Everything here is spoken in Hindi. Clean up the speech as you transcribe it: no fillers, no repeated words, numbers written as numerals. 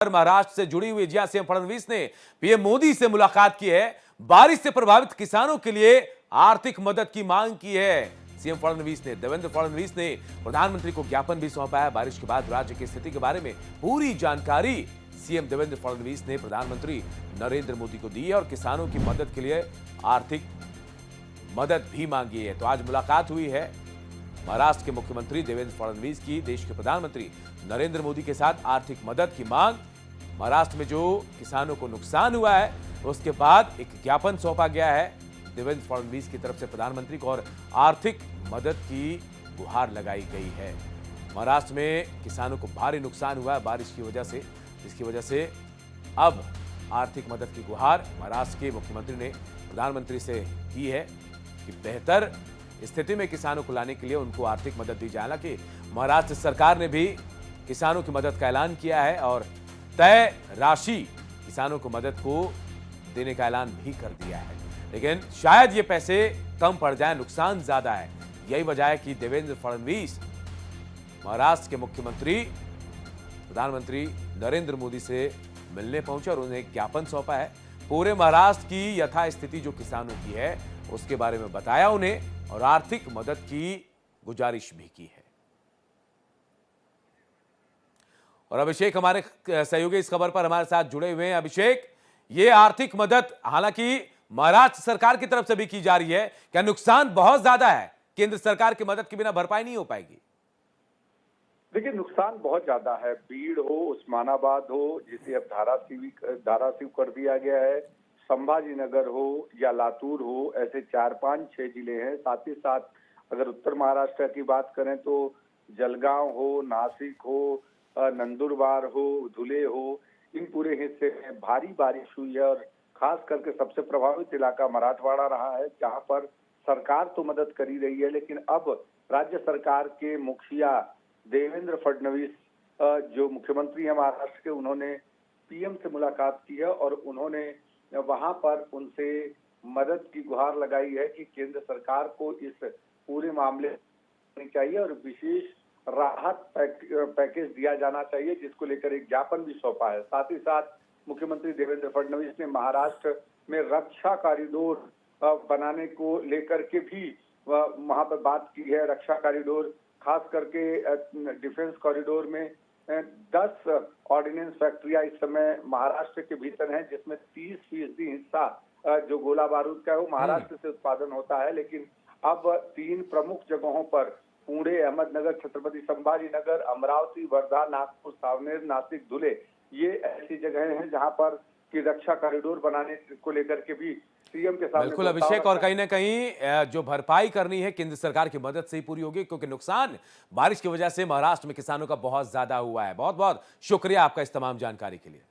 महाराष्ट्र से जुड़ी हुई, जहां सीएम फडणवीस ने पीएम मोदी से मुलाकात की है। बारिश से प्रभावित किसानों के लिए आर्थिक मदद की मांग की है। सीएम फडणवीस ने, देवेंद्र फडणवीस ने प्रधानमंत्री को ज्ञापन भी सौंपा है। बारिश के बाद राज्य की स्थिति के बारे में पूरी जानकारी सीएम देवेंद्र फडणवीस ने प्रधानमंत्री नरेंद्र मोदी को दी है और किसानों की मदद के लिए आर्थिक मदद भी मांगी है। तो आज मुलाकात हुई है महाराष्ट्र के मुख्यमंत्री देवेंद्र फडणवीस की देश के प्रधानमंत्री नरेंद्र मोदी के साथ आर्थिक मदद की मांग। महाराष्ट्र में जो किसानों को नुकसान हुआ है उसके बाद एक ज्ञापन सौंपा गया है देवेंद्र फडणवीस की तरफ से प्रधानमंत्री को और आर्थिक मदद की गुहार लगाई गई है। महाराष्ट्र में किसानों को भारी नुकसान हुआ है बारिश की वजह से, जिसकी वजह से अब आर्थिक मदद की गुहार महाराष्ट्र के मुख्यमंत्री ने प्रधानमंत्री से की है कि बेहतर स्थिति में किसानों को लाने के लिए उनको आर्थिक मदद दी जाए। हालांकि महाराष्ट्र सरकार ने भी किसानों की मदद का ऐलान किया है और तय राशि किसानों को मदद को देने का ऐलान भी कर दिया है, लेकिन शायद ये पैसे कम पड़ जाए, नुकसान ज्यादा है। यही वजह है कि देवेंद्र फडणवीस महाराष्ट्र के मुख्यमंत्री प्रधानमंत्री नरेंद्र मोदी से मिलने पहुंचे और उन्हें ज्ञापन सौंपा है। पूरे महाराष्ट्र की यथास्थिति जो किसानों की है उसके बारे में बताया उन्हें और आर्थिक मदद की गुजारिश भी की है। और अभिषेक हमारे सहयोगी इस खबर पर हमारे साथ जुड़े हुए हैं। अभिषेक, ये आर्थिक मदद हालांकि महाराष्ट्र सरकार की तरफ से भी की जा रही है, क्या नुकसान बहुत ज्यादा है? केंद्र सरकार की मदद के बिना भरपाई नहीं हो पाएगी? देखिए, नुकसान बहुत ज्यादा है। भीड़ हो, उस्मानाबाद हो, जिसे अब धाराशिव कर दिया गया है, संभाजी नगर हो या लातूर हो, ऐसे 4, 5, 6 जिले हैं। साथ ही साथ अगर उत्तर महाराष्ट्र की बात करें तो जलगांव हो, नासिक हो, नंदुरबार हो, धुले हो, इन पूरे हिस्से में भारी बारिश हुई है और खास करके सबसे प्रभावित इलाका मराठवाड़ा रहा है, जहां पर सरकार तो मदद कर ही रही है, लेकिन अब राज्य सरकार के मुखिया देवेंद्र फडणवीस जो मुख्यमंत्री हैं महाराष्ट्र के, उन्होंने पीएम से मुलाकात की है और उन्होंने वहां पर उनसे मदद की गुहार लगाई है कि केंद्र सरकार को इस पूरे मामले में चाहिए और विशेष राहत पैकेज दिया जाना चाहिए, जिसको लेकर एक ज्ञापन भी सौंपा है। साथ ही साथ मुख्यमंत्री देवेंद्र फडणवीस ने महाराष्ट्र में रक्षा कॉरिडोर बनाने को लेकर के भी वहां पर बात की है। रक्षा कॉरिडोर, खास करके डिफेंस कॉरिडोर में 10 ऑर्डिनेंस फैक्ट्रियां इस समय महाराष्ट्र के भीतर हैं, जिसमें 30% हिस्सा जो गोला बारूद का है वो महाराष्ट्र से उत्पादन होता है। लेकिन अब 3 प्रमुख जगहों पर, पुणे, अहमदनगर, छत्रपति संभाजी नगर, अमरावती, वर्धा, नागपुर, सावनेर, नासिक, धुले, ये ऐसी जगहें हैं जहां पर कि रक्षा कॉरिडोर बनाने को लेकर के भी सीएम के सामने। बिल्कुल अभिषेक, और कहीं ना कहीं जो भरपाई करनी है केंद्र सरकार की मदद से ही पूरी होगी, क्योंकि नुकसान बारिश की वजह से महाराष्ट्र में किसानों का बहुत ज्यादा हुआ है। बहुत बहुत शुक्रिया आपका इस तमाम जानकारी के लिए।